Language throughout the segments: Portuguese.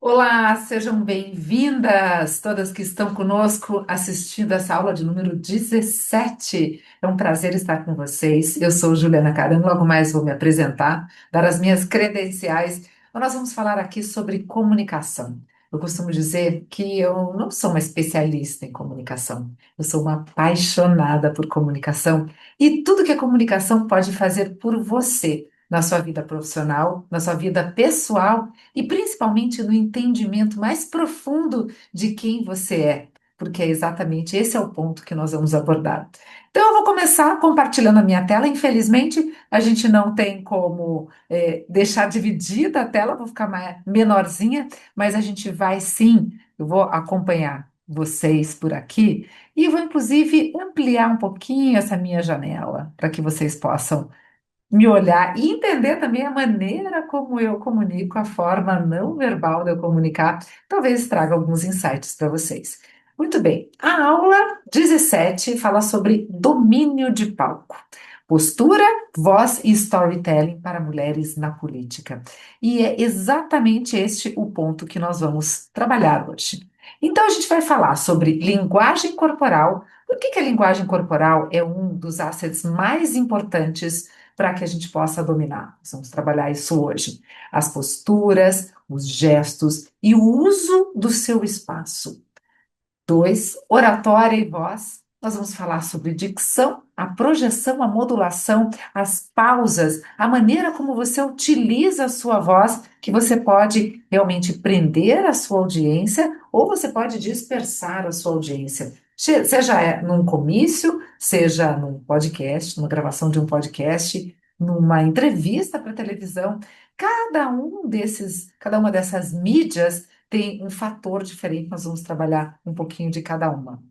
Olá, sejam bem-vindas, todas que estão conosco assistindo essa aula de número 17. É um prazer estar com vocês. Eu sou Juliana Caram, logo mais vou me apresentar, dar as minhas credenciais. Nós vamos falar aqui sobre comunicação. Eu costumo dizer que eu não sou uma especialista em comunicação, eu sou uma apaixonada por comunicação e tudo que a comunicação pode fazer por você na sua vida profissional, na sua vida pessoal e principalmente no entendimento mais profundo de quem você é, porque é exatamente esse é o ponto que nós vamos abordar. Então, eu vou começar compartilhando a minha tela. Infelizmente, a gente não tem como deixar dividida a tela, vou ficar menorzinha, mas a gente vai sim, eu vou acompanhar vocês por aqui e vou inclusive ampliar um pouquinho essa minha janela para que vocês possam me olhar e entender também a maneira como eu comunico, a forma não verbal de eu comunicar, talvez traga alguns insights para vocês. Muito bem, a aula 17 fala sobre domínio de palco. Postura, voz e storytelling para mulheres na política. E é exatamente este o ponto que nós vamos trabalhar hoje. Então, a gente vai falar sobre linguagem corporal. Por que que a linguagem corporal é um dos assets mais importantes para que a gente possa dominar? Nós vamos trabalhar isso hoje. As posturas, os gestos e o uso do seu espaço. Dois, oratória e voz. Nós vamos falar sobre dicção, a projeção, a modulação, as pausas, a maneira como você utiliza a sua voz, que você pode realmente prender a sua audiência ou você pode dispersar a sua audiência. Seja num comício, seja num podcast, numa gravação de um podcast, numa entrevista para televisão. Cada uma dessas mídias tem um fator diferente, nós vamos trabalhar um pouquinho de cada uma.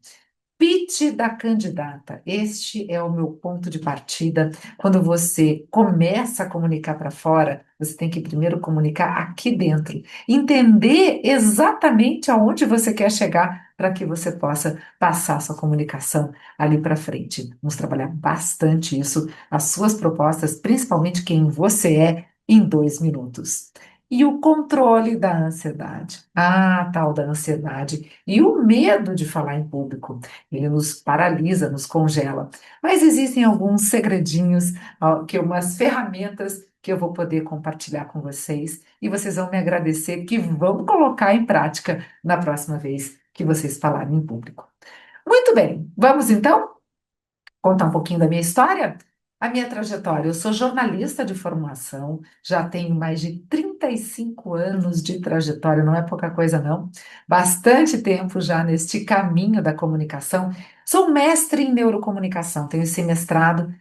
Pitch da candidata. Este é o meu ponto de partida. Quando você começa a comunicar para fora, você tem que primeiro comunicar aqui dentro. Entender exatamente aonde você quer chegar para que você possa passar a sua comunicação ali para frente. Vamos trabalhar bastante isso, as suas propostas, principalmente quem você é, em 2 minutos. E o controle da ansiedade. Ah, tal da ansiedade. E o medo de falar em público. Ele nos paralisa, nos congela. Mas existem alguns segredinhos, umas ferramentas que eu vou poder compartilhar com vocês e vocês vão me agradecer que vão colocar em prática na próxima vez que vocês falarem em público. Muito bem, vamos então contar um pouquinho da minha história? A minha trajetória. Eu sou jornalista de formação, já tenho mais de 35 anos de trajetória, não é pouca coisa, não. Bastante tempo já neste caminho da comunicação. Sou mestre em neurocomunicação, tenho esse mestrado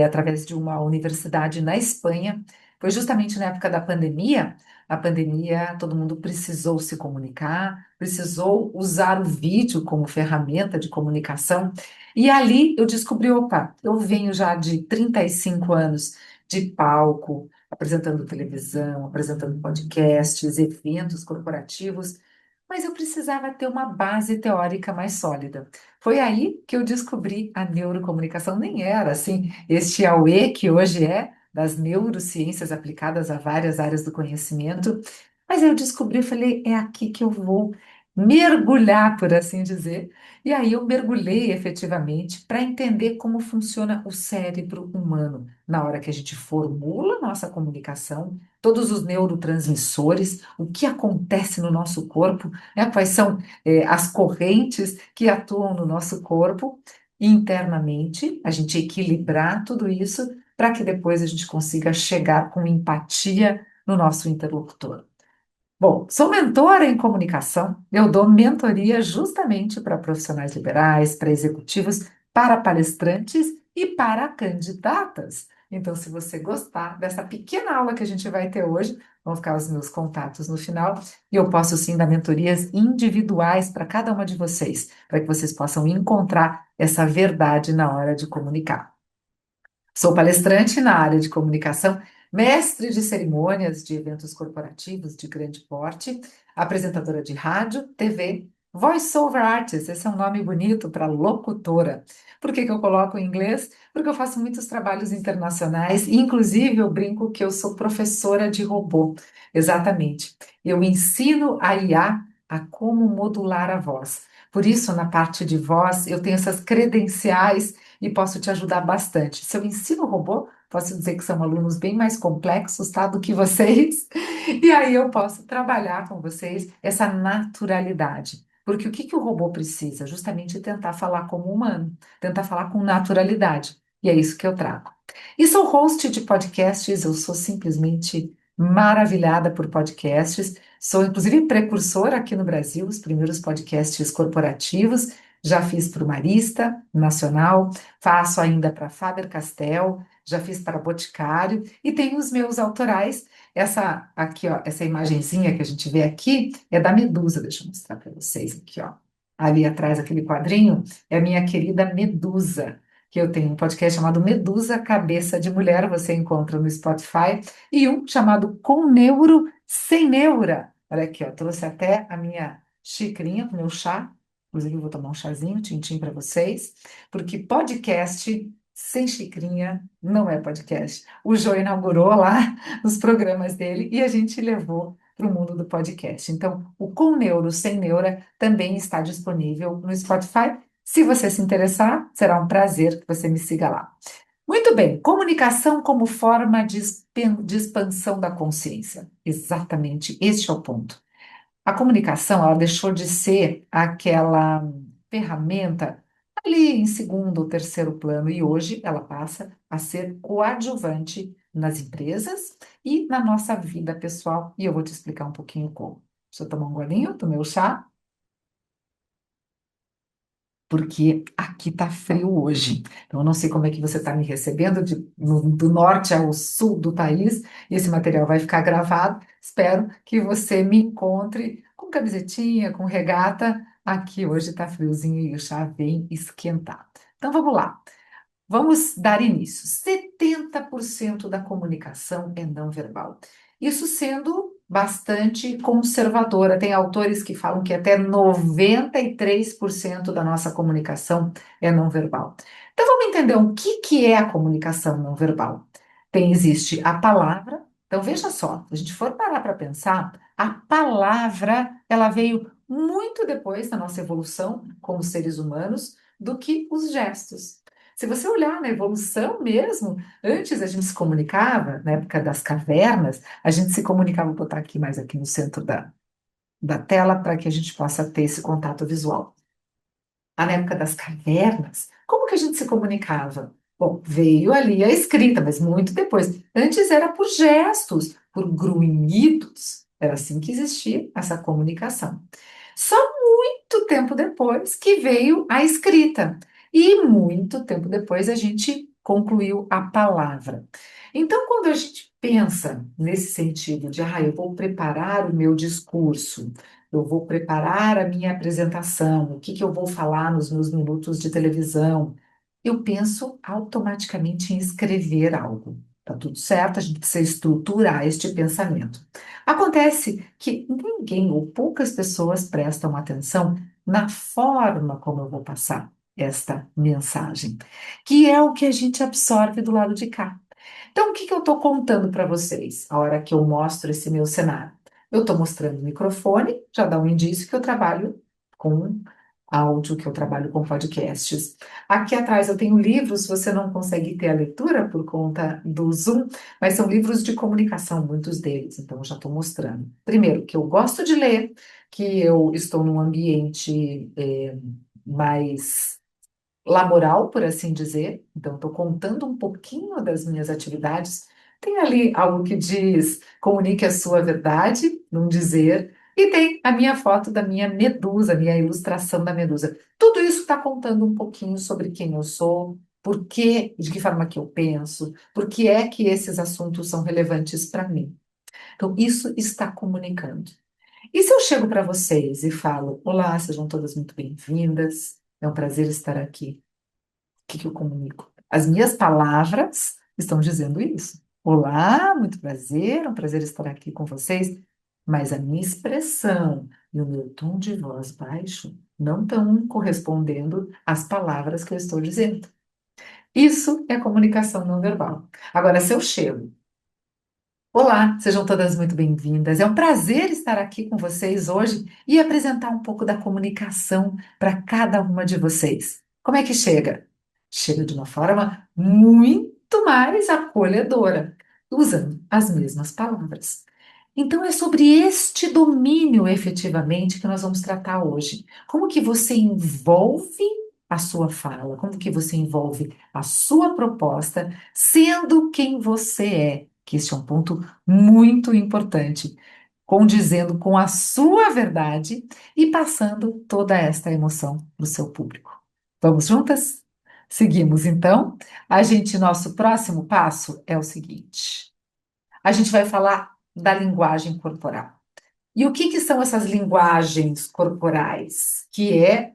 através de uma universidade na Espanha. Foi justamente na época da pandemia. A pandemia, todo mundo precisou se comunicar, precisou usar o vídeo como ferramenta de comunicação. E ali eu descobri, opa, eu venho já de 35 anos de palco, apresentando televisão, apresentando podcasts, eventos corporativos, mas eu precisava ter uma base teórica mais sólida. Foi aí que eu descobri a neurocomunicação, nem era assim, este AUE que hoje é, das neurociências aplicadas a várias áreas do conhecimento, mas eu descobri, falei, é aqui que eu vou mergulhar, por assim dizer, e aí eu mergulhei efetivamente para entender como funciona o cérebro humano na hora que a gente formula nossa comunicação, todos os neurotransmissores, o que acontece no nosso corpo, né? Quais são as correntes que atuam no nosso corpo internamente, a gente equilibrar tudo isso para que depois a gente consiga chegar com empatia no nosso interlocutor. Bom, sou mentora em comunicação. Eu dou mentoria justamente para profissionais liberais, para executivos, para palestrantes e para candidatas. Então, se você gostar dessa pequena aula que a gente vai ter hoje, vão ficar os meus contatos no final, e eu posso sim dar mentorias individuais para cada uma de vocês, para que vocês possam encontrar essa verdade na hora de comunicar. Sou palestrante na área de comunicação, mestre de cerimônias de eventos corporativos de grande porte, apresentadora de rádio, TV. Voice-over artist, esse é um nome bonito para locutora. Por que que eu coloco em inglês? Porque eu faço muitos trabalhos internacionais, e, inclusive eu brinco que eu sou professora de robô. Exatamente. Eu ensino a IA a como modular a voz. Por isso, na parte de voz, eu tenho essas credenciais e posso te ajudar bastante. Se eu ensino o robô, posso dizer que são alunos bem mais complexos, tá, do que vocês, e aí eu posso trabalhar com vocês essa naturalidade. Porque o que que o robô precisa? Justamente tentar falar como humano, tentar falar com naturalidade. E é isso que eu trago. E sou host de podcasts, eu sou simplesmente maravilhada por podcasts. Sou, inclusive, precursora aqui no Brasil, os primeiros podcasts corporativos. Já fiz para o Marista Nacional, faço ainda para Faber-Castell, já fiz para Boticário e tenho os meus autorais. Essa aqui, ó, essa imagenzinha que a gente vê aqui é da Medusa. Deixa eu mostrar para vocês aqui, ó. Ali atrás, aquele quadrinho, é a minha querida Medusa, que eu tenho um podcast chamado Medusa Cabeça de Mulher, você encontra no Spotify, e um chamado Com Neuro, Sem Neura. Olha aqui, ó, trouxe até a minha xicrinha, o meu chá. Inclusive, eu vou tomar um chazinho, tintim para vocês, porque podcast sem xicrinha não é podcast. O Jô inaugurou lá os programas dele e a gente levou para o mundo do podcast. Então, o Com Neuro, Sem Neura também está disponível no Spotify. Se você se interessar, será um prazer que você me siga lá. Muito bem, comunicação como forma de expansão da consciência. Exatamente, este é o ponto. A comunicação, ela deixou de ser aquela ferramenta ali em segundo ou terceiro plano e hoje ela passa a ser coadjuvante nas empresas e na nossa vida pessoal. E eu vou te explicar um pouquinho como. Deixa eu tomar um golinho do meu chá, porque aqui tá frio hoje. Então, eu não sei como é que você está me recebendo do norte ao sul do país. E esse material vai ficar gravado. Espero que você me encontre com camisetinha, com regata. Aqui hoje está friozinho e o chá vem esquentar. Então, vamos lá. Vamos dar início. 70% da comunicação é não verbal. Isso sendo bastante conservadora. Tem autores que falam que até 93% da nossa comunicação é não verbal. Então vamos entender o que que é a comunicação não verbal. Existe a palavra. Então veja só, se a gente for parar para pensar, a palavra ela veio muito depois da nossa evolução como seres humanos do que os gestos. Se você olhar na evolução mesmo, antes a gente se comunicava, na época das cavernas, a gente se comunicava, vou botar aqui mais aqui no centro da tela para que a gente possa ter esse contato visual. Na época das cavernas, como que a gente se comunicava? Bom, veio ali a escrita, mas muito depois. Antes era por gestos, por grunhidos. Era assim que existia essa comunicação. Só muito tempo depois que veio a escrita. E muito tempo depois a gente concluiu a palavra. Então, quando a gente pensa nesse sentido de, eu vou preparar o meu discurso, eu vou preparar a minha apresentação, o que que eu vou falar nos meus minutos de televisão, eu penso automaticamente em escrever algo. Tá tudo certo, a gente precisa estruturar este pensamento. Acontece que ninguém ou poucas pessoas prestam atenção na forma como eu vou passar esta mensagem, que é o que a gente absorve do lado de cá. Então, o que que eu estou contando para vocês a hora que eu mostro esse meu cenário? Eu estou mostrando o microfone, já dá um indício que eu trabalho com áudio, que eu trabalho com podcasts. Aqui atrás eu tenho livros, você não consegue ter a leitura por conta do Zoom, mas são livros de comunicação, muitos deles, então eu já estou mostrando. Primeiro, que eu gosto de ler, que eu estou num ambiente mais laboral, por assim dizer. Então, estou contando um pouquinho das minhas atividades. Tem ali algo que diz: comunique a sua verdade, num dizer. E tem a minha foto da minha medusa, a minha ilustração da medusa. Tudo isso está contando um pouquinho sobre quem eu sou, por quê, de que forma que eu penso, por que é que esses assuntos são relevantes para mim. Então, isso está comunicando. E se eu chego para vocês e falo: olá, sejam todas muito bem-vindas, é um prazer estar aqui. Que eu comunico? As minhas palavras estão dizendo isso. Olá, muito prazer, é um prazer estar aqui com vocês. Mas a minha expressão e o meu tom de voz baixo não estão correspondendo às palavras que eu estou dizendo. Isso é comunicação não verbal. Agora, se eu chego, olá, sejam todas muito bem-vindas. É um prazer estar aqui com vocês hoje e apresentar um pouco da comunicação para cada uma de vocês. Como é que chega? Chega de uma forma muito mais acolhedora, usando as mesmas palavras. Então é sobre este domínio efetivamente que nós vamos tratar hoje. Como que você envolve a sua fala? Como que você envolve a sua proposta, sendo quem você é? Que este é um ponto muito importante, condizendo com a sua verdade e passando toda esta emoção para o seu público. Vamos juntas? Seguimos então. Nosso próximo passo é o seguinte: a gente vai falar da linguagem corporal. E o que que são essas linguagens corporais? Que é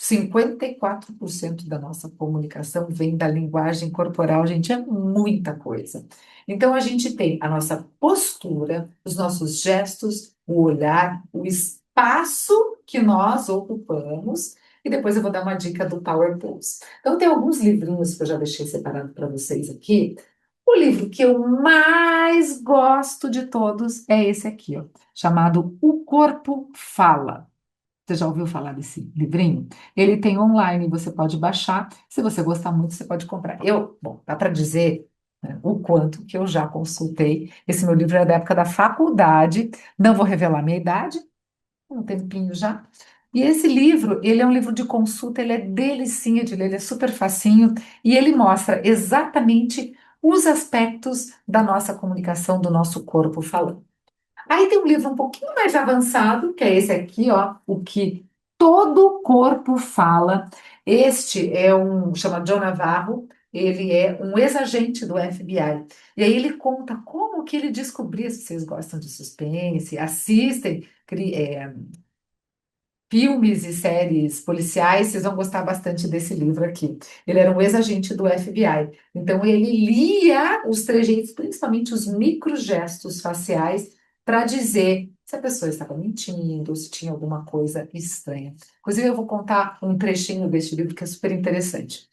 54% da nossa comunicação vem da linguagem corporal, gente, é muita coisa. Então, a gente tem a nossa postura, os nossos gestos, o olhar, o espaço que nós ocupamos, e depois eu vou dar uma dica do Power Pose. Então, tem alguns livrinhos que eu já deixei separado para vocês aqui. O livro que eu mais gosto de todos é esse aqui, ó, chamado O Corpo Fala. Você já ouviu falar desse livrinho? Ele tem online, você pode baixar. Se você gostar muito, você pode comprar. Bom, dá para dizer, né, o quanto que eu já consultei. Esse meu livro é da época da faculdade. Não vou revelar a minha idade, um tempinho já. E esse livro, ele é um livro de consulta, ele é delicinha de ler, ele é super facinho e ele mostra exatamente os aspectos da nossa comunicação, do nosso corpo falando. Aí tem um livro um pouquinho mais avançado, que é esse aqui, ó, O que Todo Corpo Fala. Este é chama John Navarro, ele é um ex-agente do FBI. E aí ele conta como que ele descobriu, se vocês gostam de suspense, assistem filmes e séries policiais, vocês vão gostar bastante desse livro aqui. Ele era um ex-agente do FBI. Então, ele lia os trejeitos, principalmente os microgestos faciais, para dizer se a pessoa estava mentindo, se tinha alguma coisa estranha. Inclusive, eu vou contar um trechinho deste livro que é super interessante.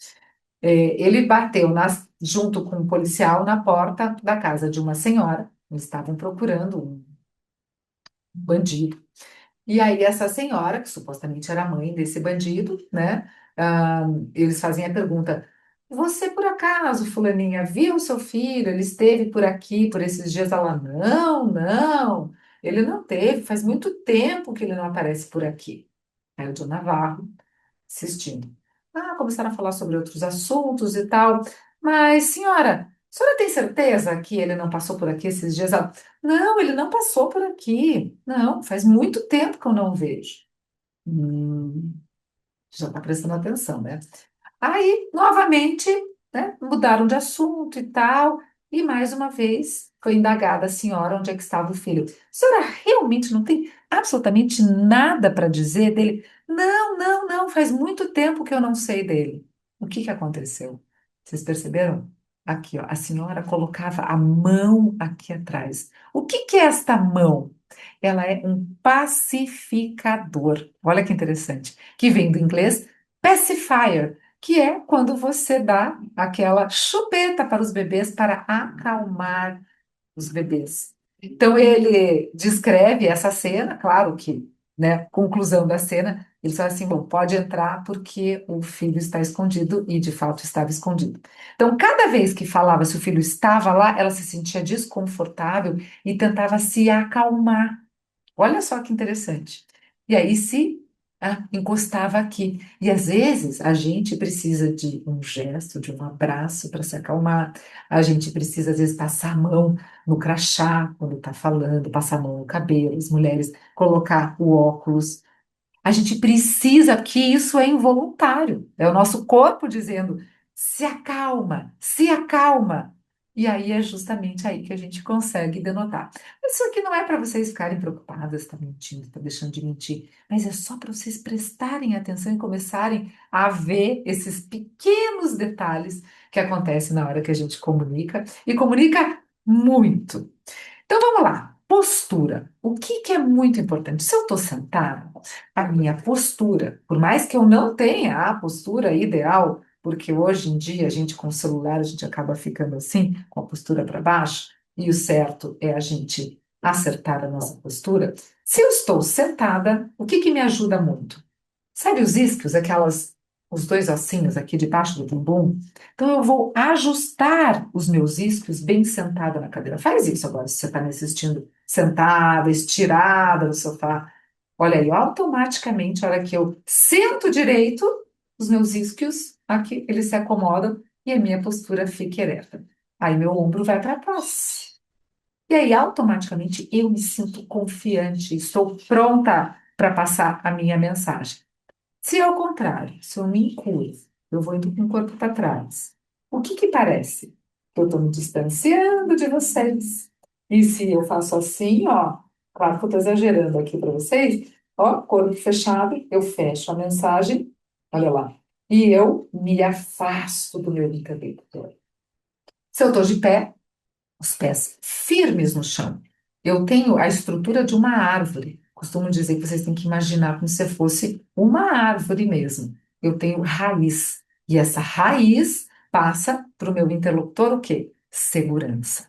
Ele bateu junto com um policial na porta da casa de uma senhora. Eles estavam procurando um bandido. E aí, essa senhora, que supostamente era a mãe desse bandido, né? ah, Eles fazem a pergunta: Você, por acaso, fulaninha, viu o seu filho? Ele esteve por aqui por esses dias? Ela: Não, não, ele não teve, faz muito tempo que ele não aparece por aqui. Aí o Dona Navarro assistindo. Começaram a falar sobre outros assuntos e tal. Mas, senhora, a senhora tem certeza que ele não passou por aqui esses dias? Ela: Não, ele não passou por aqui. Não, faz muito tempo que eu não vejo. Hum, já está prestando atenção, né? Aí, novamente, né, mudaram de assunto e tal, e mais uma vez foi indagada a senhora onde é que estava o filho. A senhora realmente não tem absolutamente nada para dizer dele? Não, não, não, faz muito tempo que eu não sei dele. O que que aconteceu? Vocês perceberam? Aqui, ó, a senhora colocava a mão aqui atrás. O que que é esta mão? Ela é um pacificador. Olha que interessante. Que vem do inglês pacifier, que é quando você dá aquela chupeta para os bebês para acalmar os bebês. Então ele descreve essa cena, claro que, né, conclusão da cena, ele fala assim, bom, pode entrar porque o filho está escondido e de fato estava escondido. Então, cada vez que falava se o filho estava lá, ela se sentia desconfortável e tentava se acalmar. Olha só que interessante. E aí se encostava aqui. E às vezes a gente precisa de um gesto, de um abraço para se acalmar. A gente precisa, às vezes, passar a mão no crachá quando está falando, passar a mão no cabelo, as mulheres colocar o óculos. A gente precisa, porque isso é involuntário. É o nosso corpo dizendo: se acalma, se acalma. E aí é justamente aí que a gente consegue denotar. Mas isso aqui não é para vocês ficarem preocupadas, está mentindo, está deixando de mentir, mas é só para vocês prestarem atenção e começarem a ver esses pequenos detalhes que acontecem na hora que a gente comunica e comunica muito. Então vamos lá. Postura. O que que é muito importante? Se eu estou sentada, a minha postura, por mais que eu não tenha a postura ideal, porque hoje em dia a gente com o celular a gente acaba ficando assim, com a postura para baixo, e o certo é a gente acertar a nossa postura. Se eu estou sentada, o que que me ajuda muito? Sabe os isquios, os dois ossinhos aqui debaixo do bumbum? Então eu vou ajustar os meus isquios bem sentada na cadeira. Faz isso agora, se você está me assistindo sentada, estirada no sofá. Olha aí, automaticamente, a hora que eu sento direito, os meus isquios aqui, eles se acomodam e a minha postura fica ereta. Aí meu ombro vai para trás. E aí, automaticamente, eu me sinto confiante, estou pronta para passar a minha mensagem. Se ao contrário, se eu me encolho, eu vou indo com o corpo para trás, o que que parece? Que eu estou me distanciando de vocês. E se eu faço assim, ó, claro que eu estou exagerando aqui para vocês, ó, corpo fechado, eu fecho a mensagem, olha lá, e eu me afasto do meu interlocutor. Se eu estou de pé, os pés firmes no chão. Eu tenho a estrutura de uma árvore. Costumo dizer que vocês têm que imaginar como se fosse uma árvore mesmo. Eu tenho raiz. E essa raiz passa para o meu interlocutor o quê? Segurança.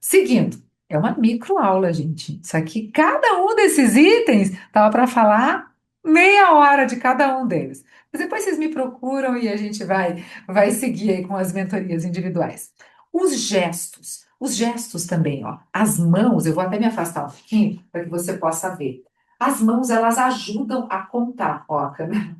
Seguindo, é uma microaula, gente. Isso aqui, cada um desses itens, estava para falar meia hora de cada um deles. Mas depois vocês me procuram e a gente vai seguir aí com as mentorias individuais. Os gestos também, ó. As mãos, eu vou até me afastar um pouquinho para que você possa ver. As mãos, elas ajudam a contar. Ó, a câmera,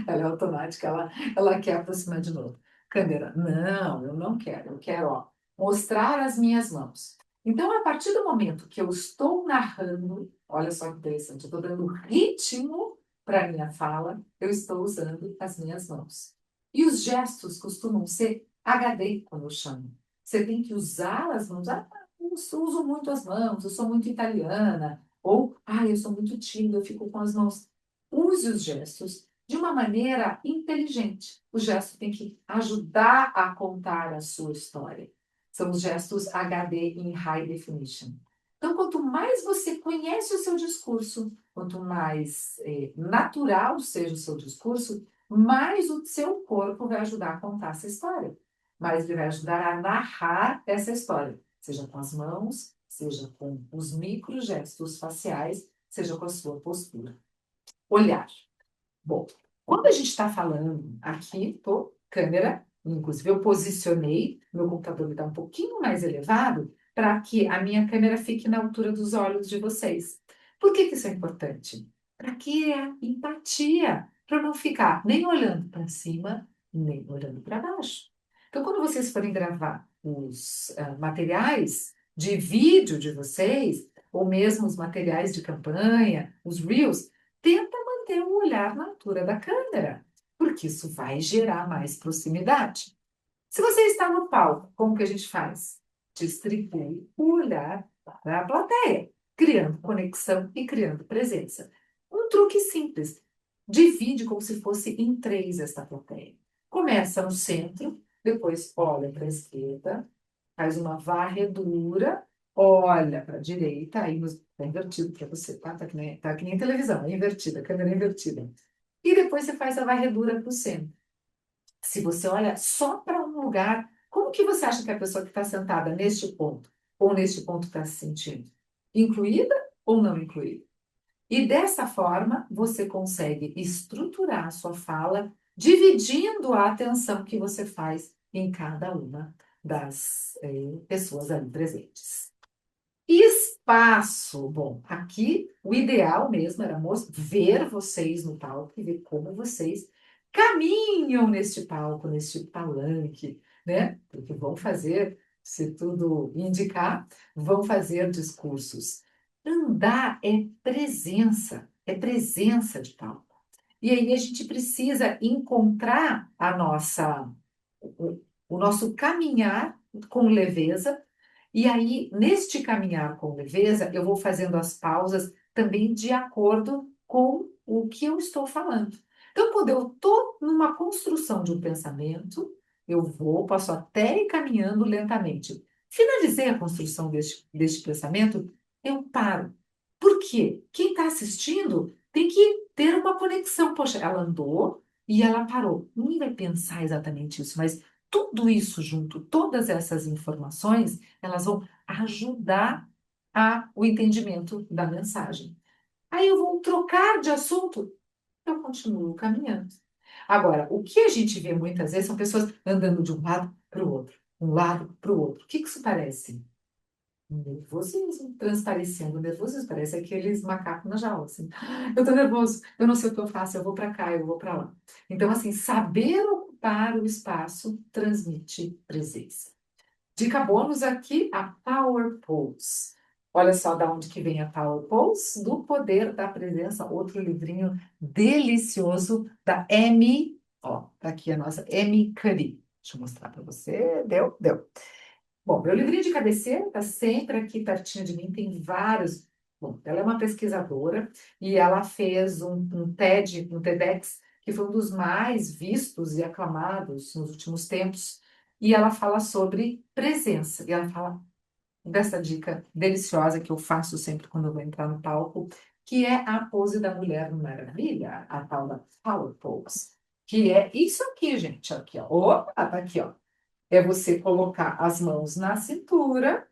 ela é automática, ela quer aproximar de novo. Câmera, não, eu não quero. Eu quero, ó, mostrar as minhas mãos. Então, a partir do momento que eu estou narrando, olha só que interessante, eu estou dando ritmo para a minha fala, eu estou usando as minhas mãos. E os gestos costumam ser HD, como eu chamo. Você tem que usar as mãos. Ah, eu uso muito as mãos, eu sou muito italiana. Ou, ah, eu sou muito tímida, eu fico com as mãos. Use os gestos de uma maneira inteligente. O gesto tem que ajudar a contar a sua história. São os gestos HD em High Definition. Então, quanto mais você conhece o seu discurso, quanto mais natural seja o seu discurso, mais o seu corpo vai ajudar a contar essa história. Mais ele vai ajudar a narrar essa história, seja com as mãos, seja com os microgestos faciais, seja com a sua postura. Olhar. Bom, quando a gente está falando aqui, tô câmera, inclusive eu posicionei, meu computador está um pouquinho mais elevado, para que a minha câmera fique na altura dos olhos de vocês. Por que que isso é importante? Para que a empatia, para não ficar nem olhando para cima, nem olhando para baixo. Então, quando vocês forem gravar os materiais de vídeo de vocês, ou mesmo os materiais de campanha, os Reels, tenta manter o olhar na altura da câmera, porque isso vai gerar mais proximidade. Se você está no palco, como que a gente faz? Distribui o olhar para a plateia, criando conexão e criando presença. Um truque simples. Divide como se fosse em três esta plateia. Começa no centro, depois olha para a esquerda, faz uma varredura, olha para a direita, aí está invertido para você, tá? Tá que nem televisão, é invertida, a câmera é invertida. E depois você faz a varredura para o centro. Se você olha só para um lugar, como que você acha que a pessoa que está sentada neste ponto ou neste ponto está se sentindo? Incluída ou não incluída? E dessa forma, você consegue estruturar a sua fala, dividindo a atenção que você faz em cada uma das pessoas ali presentes. Espaço. Bom, aqui o ideal mesmo era ver vocês no palco e ver como vocês caminham neste palco, neste palanque, né? Porque vão fazer, se tudo indicar, vão fazer discursos. Andar é presença de palco. E aí a gente precisa encontrar o nosso caminhar com leveza e aí, neste caminhar com leveza, eu vou fazendo as pausas também de acordo com o que eu estou falando. Então, quando eu estou numa construção de um pensamento, posso até ir caminhando lentamente. Finalizei a construção deste pensamento, eu paro. Por quê? Quem está assistindo tem que ter uma conexão. Poxa, ela andou e ela parou. Ninguém vai pensar exatamente isso, mas tudo isso junto, todas essas informações, elas vão ajudar o entendimento da mensagem. Aí eu vou trocar de assunto, eu continuo caminhando. Agora, o que a gente vê muitas vezes são pessoas andando de um lado para o outro, um lado para o outro. O que que isso parece? Nervosismo, transparecendo nervosismo, parece aqueles macacos na jaula, assim. Eu tô nervoso, eu não sei o que eu faço, eu vou para cá, eu vou para lá. Então, assim, saber ocupar o espaço transmite presença. Dica bônus aqui, a Power Pose. Olha só da onde que vem a Power Pose, do Poder da Presença, outro livrinho delicioso da Amy, ó, tá aqui a nossa Amy Cuddy. Deixa eu mostrar para você, deu. Bom, meu livrinho de cabeceira está sempre aqui pertinho de mim, tem vários. Bom, ela é uma pesquisadora e ela fez um TED, um TEDx, que foi um dos mais vistos e aclamados nos últimos tempos. E ela fala sobre presença. E ela fala dessa dica deliciosa que eu faço sempre quando eu vou entrar no palco, que é a pose da Mulher Maravilha, a tal da Power Pose. Que é isso aqui, gente. Aqui, ó. Opa, tá aqui, ó. É você colocar as mãos na cintura,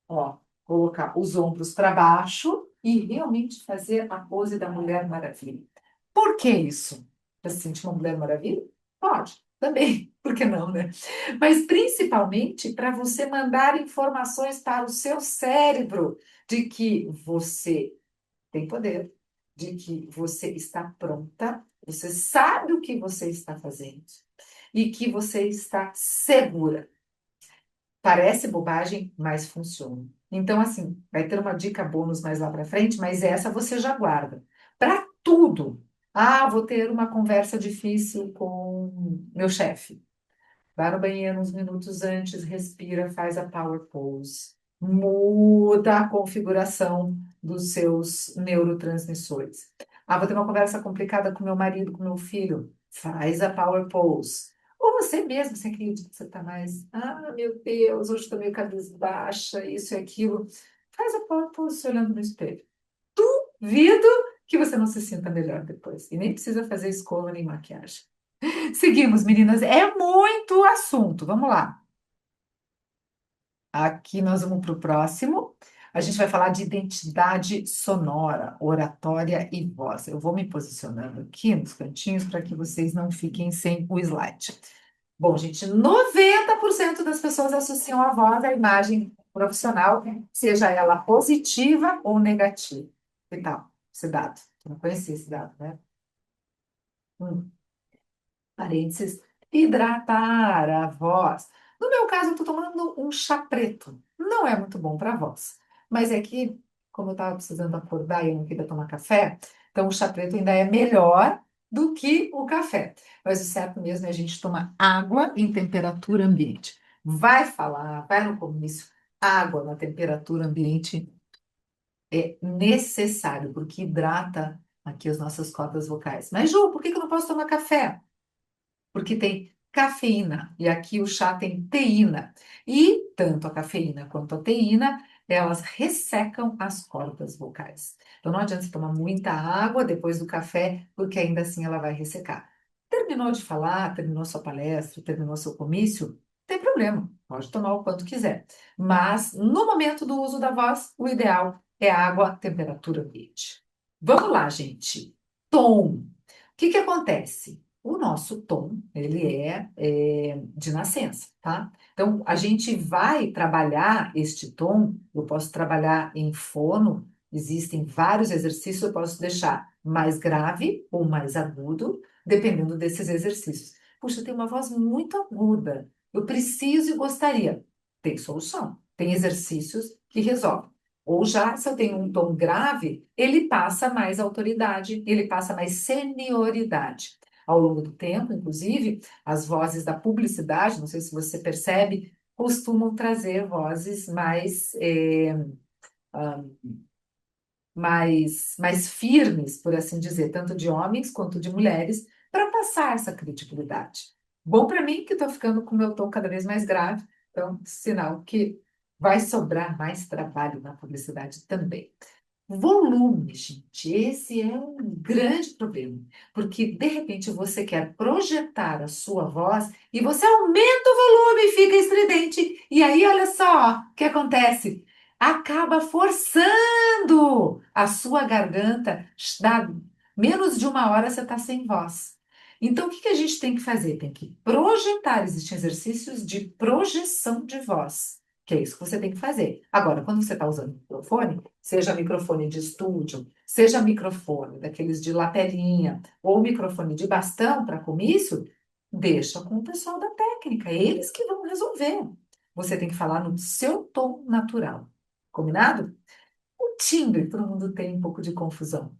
ó, colocar os ombros para baixo e realmente fazer a pose da Mulher Maravilha. Por que isso? Para se sentir uma Mulher Maravilha? Pode, também, por que não, né? Mas principalmente para você mandar informações para o seu cérebro de que você tem poder, de que você está pronta, você sabe o que você está fazendo e que você está segura. Parece bobagem, mas funciona. Então, assim, vai ter uma dica bônus mais lá para frente, mas essa você já guarda. Para tudo. Ah, vou ter uma conversa difícil com meu chefe. Vai no banheiro uns minutos antes, respira, faz a power pose. Muda a configuração dos seus neurotransmissores. Ah, vou ter uma conversa complicada com meu marido, com meu filho. Faz a power pose. Ou você mesmo, você acredita que você está mais, ah, meu Deus, hoje estou meio cabisbaixa, isso e aquilo. Faz a power pose se olhando no espelho. Duvido que você não se sinta melhor depois. E nem precisa fazer escova nem maquiagem. Seguimos, meninas. É muito assunto. Vamos lá. Aqui nós vamos para o próximo. A gente vai falar de identidade sonora, oratória e voz. Eu vou me posicionando aqui nos cantinhos para que vocês não fiquem sem o slide. Bom, gente, 90% das pessoas associam a voz à imagem profissional, seja ela positiva ou negativa. Que tal esse dado? Eu não conhecia esse dado, né? Hum. Parênteses, hidratar a voz. No meu caso, eu estou tomando um chá preto. Não é muito bom para a voz. Mas é que, como eu estava precisando acordar e eu não queria tomar café, então o chá preto ainda é melhor do que o café. Mas o certo mesmo é a gente tomar água em temperatura ambiente. Vai falar, vai no comício, água na temperatura ambiente é necessário, porque hidrata aqui as nossas cordas vocais. Mas, Ju, por que que eu não posso tomar café? Porque tem cafeína, e aqui o chá tem teína. E tanto a cafeína quanto a teína, elas ressecam as cordas vocais. Então não adianta você tomar muita água depois do café, porque ainda assim ela vai ressecar. Terminou de falar, terminou sua palestra, terminou seu comício, não tem problema, pode tomar o quanto quiser. Mas no momento do uso da voz, o ideal é água, temperatura ambiente. Vamos lá, gente. Tom. O que que acontece? O nosso tom, ele é de nascença, tá? Então, a gente vai trabalhar este tom, eu posso trabalhar em fono, existem vários exercícios, eu posso deixar mais grave ou mais agudo, dependendo desses exercícios. Puxa, eu tenho uma voz muito aguda, eu preciso e gostaria. Tem solução, tem exercícios que resolvem. Ou já, se eu tenho um tom grave, ele passa mais autoridade, ele passa mais senioridade. Ao longo do tempo, inclusive, as vozes da publicidade, não sei se você percebe, costumam trazer vozes ah, mais firmes, por assim dizer, tanto de homens quanto de mulheres, para passar essa credibilidade. Bom para mim, que estou ficando com o meu tom cada vez mais grave, então, sinal que vai sobrar mais trabalho na publicidade também. Volume, gente, esse é um grande problema, porque de repente você quer projetar a sua voz e você aumenta o volume e fica estridente. E aí, olha só o que acontece. Acaba forçando a sua garganta, dá menos de uma hora você está sem voz. Então, o que que a gente tem que fazer? Tem que projetar, existem exercícios de projeção de voz, que é isso que você tem que fazer. Agora, quando você está usando o microfone, seja microfone de estúdio, seja microfone daqueles de lapelinha ou microfone de bastão para comício, deixa com o pessoal da técnica, eles que vão resolver. Você tem que falar no seu tom natural. Combinado? O timbre, todo mundo tem um pouco de confusão.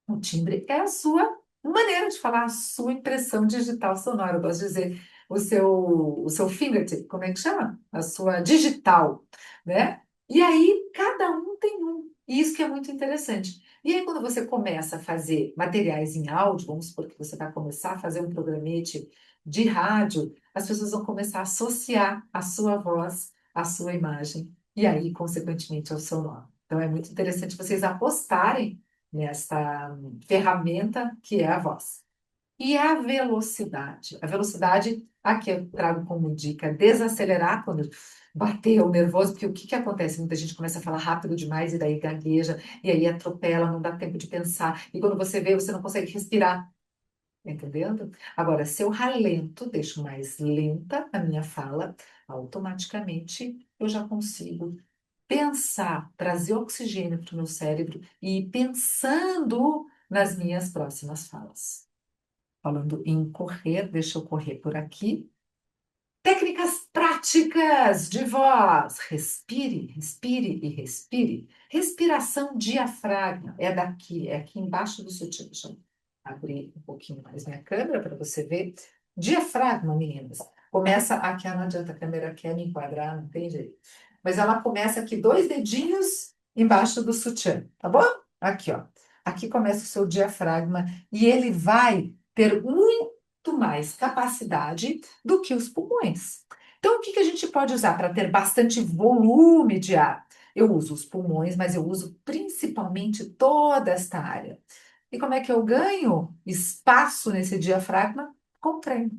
O timbre é a sua maneira de falar, a sua impressão digital sonora. Eu gosto de dizer o seu fingertip, como é que chama? A sua digital, né? E aí, cada um tem um. E isso que é muito interessante. E aí, quando você começa a fazer materiais em áudio, vamos supor que você vai começar a fazer um programete de rádio, as pessoas vão começar a associar a sua voz à sua imagem, e aí, consequentemente, ao seu nome. Então, é muito interessante vocês apostarem nessa ferramenta que é a voz. E a velocidade. A velocidade, aqui eu trago como dica, desacelerar quando bater o nervoso, porque o que que acontece? Muita gente começa a falar rápido demais e daí gagueja, e aí atropela, não dá tempo de pensar, e quando você vê, você não consegue respirar. Tá entendendo? Agora, se eu ralento, deixo mais lenta a minha fala, automaticamente eu já consigo pensar, trazer oxigênio para o meu cérebro e ir pensando nas minhas próximas falas. Falando em correr, deixa eu correr por aqui. Técnicas práticas de voz. Respire, respire e respire. Respiração diafragma. É daqui, é aqui embaixo do sutiã. Deixa eu abrir um pouquinho mais minha câmera para você ver. Diafragma, meninas. Começa aqui, não adianta, a câmera quer me enquadrar, não tem jeito. Mas ela começa aqui, dois dedinhos embaixo do sutiã, tá bom? Aqui, ó. Aqui começa o seu diafragma e ele vai ter muito mais capacidade do que os pulmões. Então, o que que a gente pode usar para ter bastante volume de ar? Eu uso os pulmões, mas eu uso principalmente toda esta área. E como é que eu ganho espaço nesse diafragma? Com treino.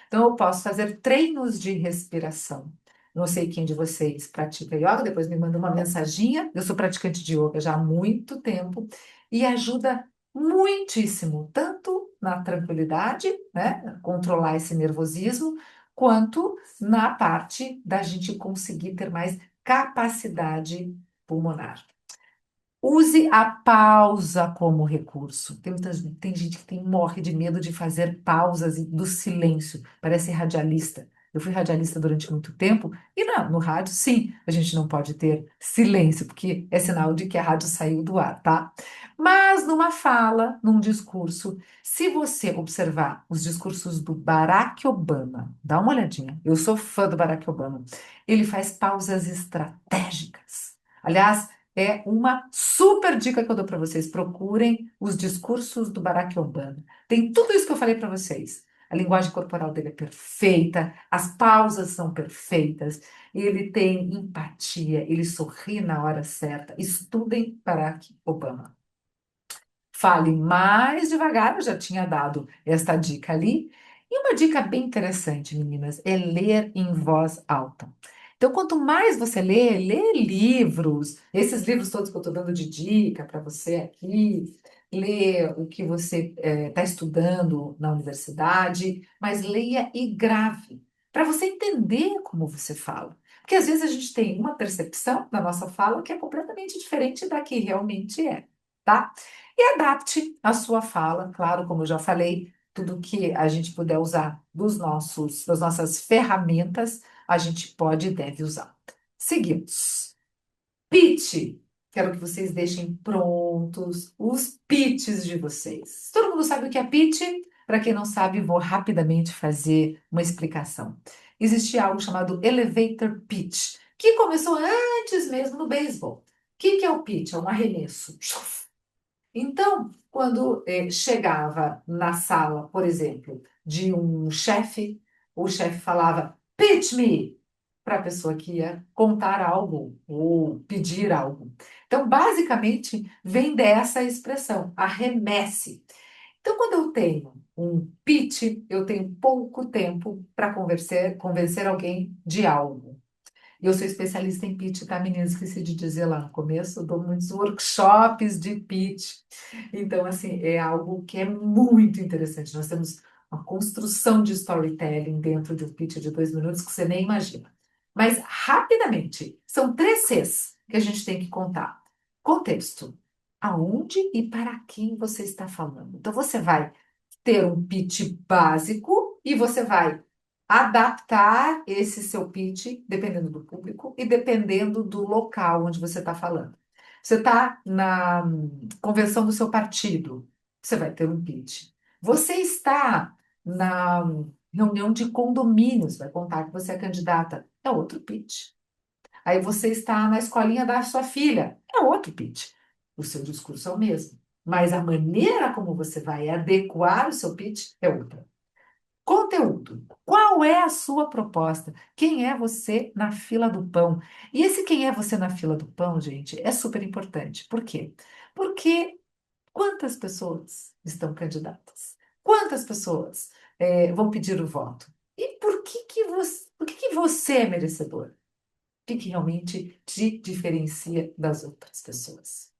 Então, eu posso fazer treinos de respiração. Não sei quem de vocês pratica yoga, depois me manda uma mensaginha. Eu sou praticante de yoga já há muito tempo e ajuda muitíssimo, tanto na tranquilidade, né, controlar esse nervosismo, quanto na parte da gente conseguir ter mais capacidade pulmonar. Use a pausa como recurso. Tem gente que morre de medo de fazer pausas do silêncio, parece radialista. Eu fui radialista durante muito tempo, e não, no rádio, sim, a gente não pode ter silêncio, porque é sinal de que a rádio saiu do ar, tá? Mas numa fala, num discurso, se você observar os discursos do Barack Obama, dá uma olhadinha, eu sou fã do Barack Obama, ele faz pausas estratégicas. Aliás, é uma super dica que eu dou para vocês. Procurem os discursos do Barack Obama. Tem tudo isso que eu falei para vocês. A linguagem corporal dele é perfeita, as pausas são perfeitas, ele tem empatia, ele sorri na hora certa. Estudem Barack Obama. Fale mais devagar, eu já tinha dado esta dica ali. E uma dica bem interessante, meninas, é ler em voz alta. Então, quanto mais você lê livros, esses livros todos que eu estou dando de dica para você aqui, lê o que você está estudando na universidade, mas leia e grave, para você entender como você fala. Porque às vezes a gente tem uma percepção da nossa fala que é completamente diferente da que realmente é, tá? E adapte a sua fala, claro, como eu já falei, tudo que a gente puder usar das nossas ferramentas, a gente pode e deve usar. Seguimos. Pitch. Quero que vocês deixem prontos os pitches de vocês. Todo mundo sabe o que é pitch? Para quem não sabe, vou rapidamente fazer uma explicação. Existe algo chamado elevator pitch, que começou antes mesmo no beisebol. O que que é o pitch? É um arremesso. Então, quando chegava na sala, por exemplo, de um chefe, o chefe falava, pitch me. para a pessoa que ia contar algo ou pedir algo. Então, basicamente, vem dessa expressão, arremesse. Então, quando eu tenho um pitch, eu tenho pouco tempo para convencer alguém de algo. E eu sou especialista em pitch, tá, meninas? Esqueci de dizer lá no começo, eu dou muitos workshops de pitch. Então, assim, é algo que é muito interessante. Nós temos uma construção de storytelling dentro de um pitch de 2 minutos que você nem imagina. Mas, rapidamente, são 3 Cs que a gente tem que contar. Contexto. Aonde e para quem você está falando. Então, você vai ter um pitch básico e você vai adaptar esse seu pitch dependendo do público e dependendo do local onde você está falando. Você está na convenção do seu partido, você vai ter um pitch. Você está na reunião de condomínios, vai contar que você é candidata, é outro pitch. Aí você está na escolinha da sua filha, é outro pitch. O seu discurso é o mesmo, mas a maneira como você vai adequar o seu pitch é outra. Conteúdo. Qual é a sua proposta? Quem é você na fila do pão? E esse quem é você na fila do pão, gente, é super importante. Por quê? Porque quantas pessoas estão candidatas? Quantas pessoas vão pedir o voto? E por que que você é merecedor? O que que realmente te diferencia das outras pessoas?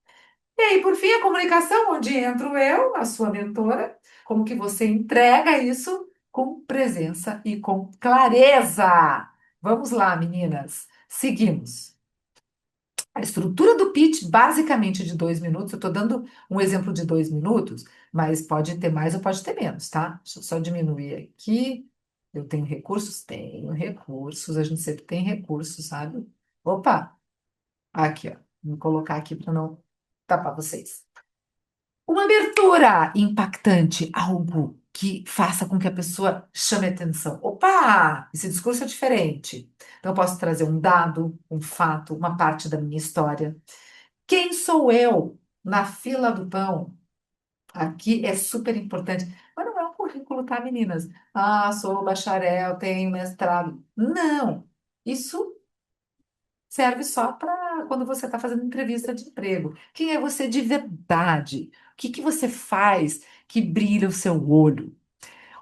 E aí, por fim, a comunicação, onde entro eu, a sua mentora, como que você entrega isso com presença e com clareza. Vamos lá, meninas. Seguimos. A estrutura do pitch, basicamente de 2 minutos, eu estou dando um exemplo de 2 minutos, mas pode ter mais ou pode ter menos, tá? Deixa eu só diminuir aqui. Eu tenho recursos? Tenho recursos, a gente sempre tem recursos, sabe? Opa, aqui, ó. Vou colocar aqui para não tapar vocês. Uma abertura impactante, algo que faça com que a pessoa chame atenção. Opa, esse discurso é diferente. Então, eu posso trazer um dado, um fato, uma parte da minha história. Quem sou eu na fila do pão? Aqui é super importante. Mas não é um currículo, tá, meninas? Ah, sou bacharel, tenho mestrado. Não, isso serve só para quando você está fazendo entrevista de emprego. Quem é você de verdade? O que que você faz que brilha o seu olho?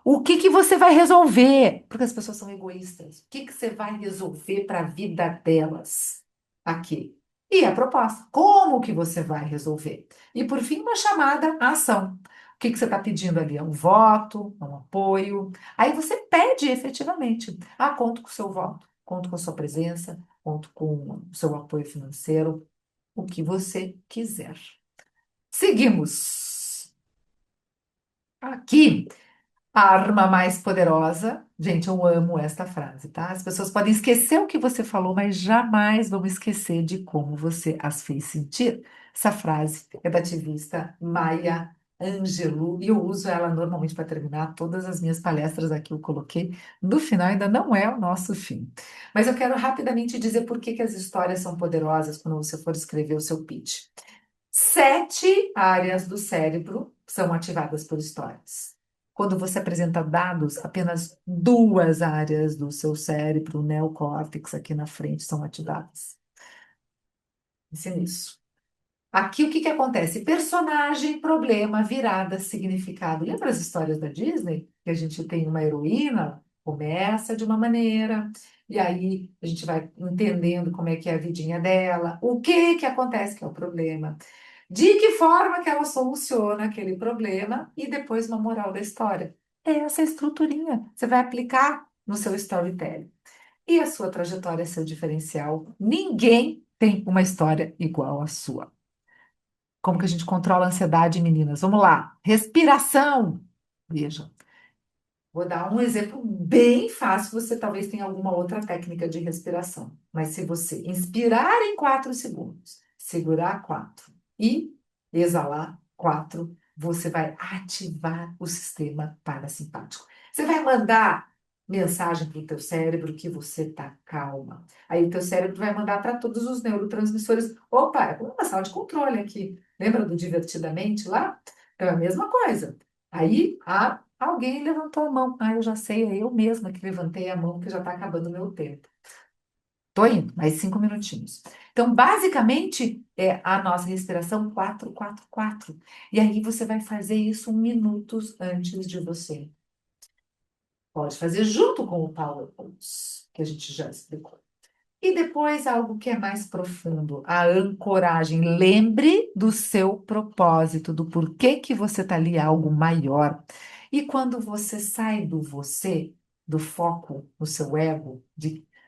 O que que você vai resolver? Porque as pessoas são egoístas. O que que você vai resolver para a vida delas? Aqui. E a proposta. Como que você vai resolver? E por fim, uma chamada à ação. O que que você está pedindo ali? É um voto, é um apoio. Aí você pede efetivamente. Ah, conto com o seu voto, conto com a sua presença, conto com o seu apoio financeiro, o que você quiser. Seguimos. Aqui. A arma mais poderosa. Gente, eu amo esta frase, tá? As pessoas podem esquecer o que você falou, mas jamais vão esquecer de como você as fez sentir. Essa frase é da ativista Maya Angelou e eu uso ela normalmente para terminar todas as minhas palestras aqui. Eu coloquei no final, ainda não é o nosso fim. Mas eu quero rapidamente dizer por que que as histórias são poderosas quando você for escrever o seu pitch. 7 áreas do cérebro são ativadas por histórias. Quando você apresenta dados, apenas 2 áreas do seu cérebro, o neocórtex aqui na frente, são ativadas. Pense nisso. Aqui o que que acontece? Personagem, problema, virada, significado. Lembra as histórias da Disney? Que a gente tem uma heroína, começa de uma maneira, e aí a gente vai entendendo como é que é a vidinha dela, o que que acontece, que é o problema, de que forma que ela soluciona aquele problema, e depois uma moral da história. É essa estruturinha. Você vai aplicar no seu storytelling. E a sua trajetória é seu diferencial. Ninguém tem uma história igual à sua. Como que a gente controla a ansiedade, meninas? Vamos lá. Respiração. Veja, vou dar um exemplo bem fácil. Você talvez tenha alguma outra técnica de respiração. Mas se você inspirar em 4 segundos, segurar 4 e exalar 4, você vai ativar o sistema parasimpático. Você vai mandar mensagem para o teu cérebro que você está calma. Aí o teu cérebro vai mandar para todos os neurotransmissores. Opa, é como uma sala de controle aqui. Lembra do Divertidamente lá? Então é a mesma coisa. Aí alguém levantou a mão. Ah, eu já sei, é eu mesma que levantei a mão, que já está acabando o meu tempo. Tô indo, mais 5 minutinhos. Então, basicamente, é a nossa respiração 4-4-4. E aí você vai fazer isso 1 minuto antes de você. Pode fazer junto com o Power Pose, que a gente já explicou. E depois algo que é mais profundo, a ancoragem. Lembre do seu propósito, do porquê que você está ali, algo maior. E quando você sai do você, do foco no seu ego,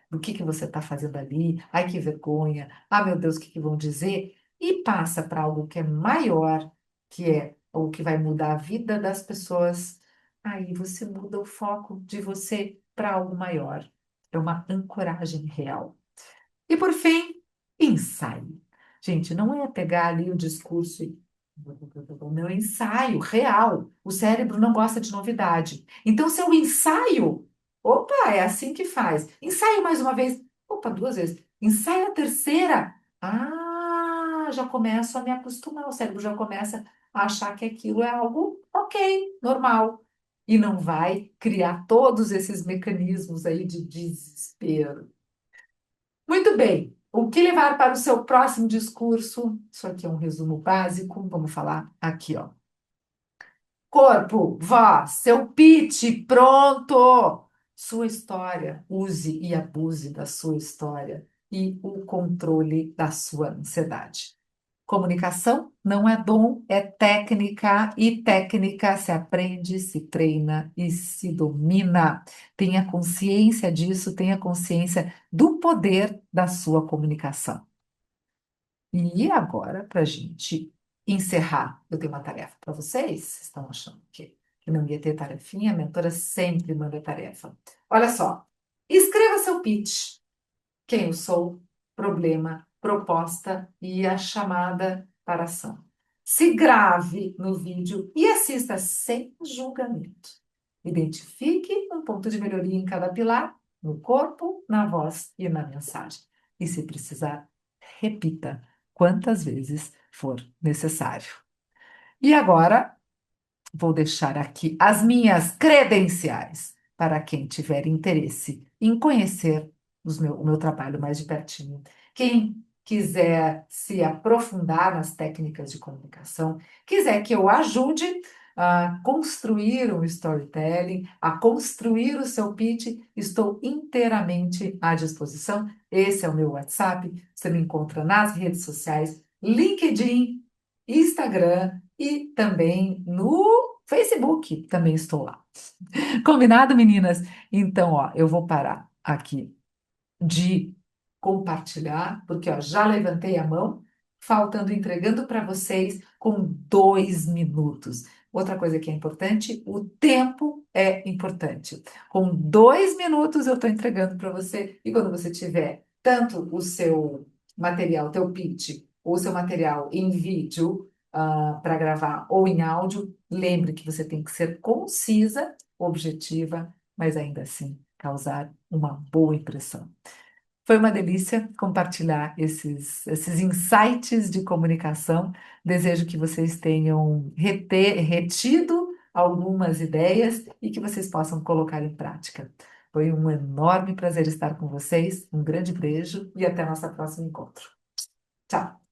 do que você está fazendo ali, ai que vergonha, ah meu Deus, o que vão dizer, e passa para algo que é maior, que é o que vai mudar a vida das pessoas, aí você muda o foco de você para algo maior. É uma ancoragem real. E por fim, ensaio. Gente, não é pegar ali o discurso e. Meu ensaio real. O cérebro não gosta de novidade. Então, seu ensaio, opa, é assim que faz. Ensaio mais uma vez, opa, 2 vezes. Ensaio a terceira. Ah, já começo a me acostumar. O cérebro já começa a achar que aquilo é algo ok, normal. E não vai criar todos esses mecanismos aí de desespero. Muito bem. O que levar para o seu próximo discurso? Isso aqui é um resumo básico. Vamos falar aqui, ó. Corpo, voz, seu pitch, pronto. Sua história. Use e abuse da sua história e o controle da sua ansiedade. Comunicação não é dom, é técnica, e técnica se aprende, se treina e se domina. Tenha consciência disso, tenha consciência do poder da sua comunicação. E agora, para a gente encerrar, eu tenho uma tarefa para vocês. Vocês estão achando que não ia ter tarefinha? A mentora sempre manda tarefa. Olha só, escreva seu pitch. Quem eu sou, problema, proposta e a chamada para ação. Se grave no vídeo e assista sem julgamento. Identifique um ponto de melhoria em cada pilar, no corpo, na voz e na mensagem. E se precisar, repita quantas vezes for necessário. E agora, vou deixar aqui as minhas credenciais para quem tiver interesse em conhecer o meu trabalho mais de pertinho. Quem quiser se aprofundar nas técnicas de comunicação, quiser que eu ajude a construir um storytelling, a construir o seu pitch, estou inteiramente à disposição. Esse é o meu WhatsApp, você me encontra nas redes sociais, LinkedIn, Instagram e também no Facebook, também estou lá. Combinado, meninas? Então, ó, eu vou parar aqui de compartilhar, porque ó, já levantei a mão, faltando entregando para vocês com 2 minutos. Outra coisa que é importante, o tempo é importante. Com 2 minutos eu estou entregando para você, e quando você tiver tanto o seu material, teu pitch, ou o seu material em vídeo, para gravar ou em áudio, lembre que você tem que ser concisa, objetiva, mas ainda assim causar uma boa impressão. Foi uma delícia compartilhar esses insights de comunicação. Desejo que vocês tenham retido algumas ideias e que vocês possam colocar em prática. Foi um enorme prazer estar com vocês. Um grande beijo e até nosso próximo encontro. Tchau!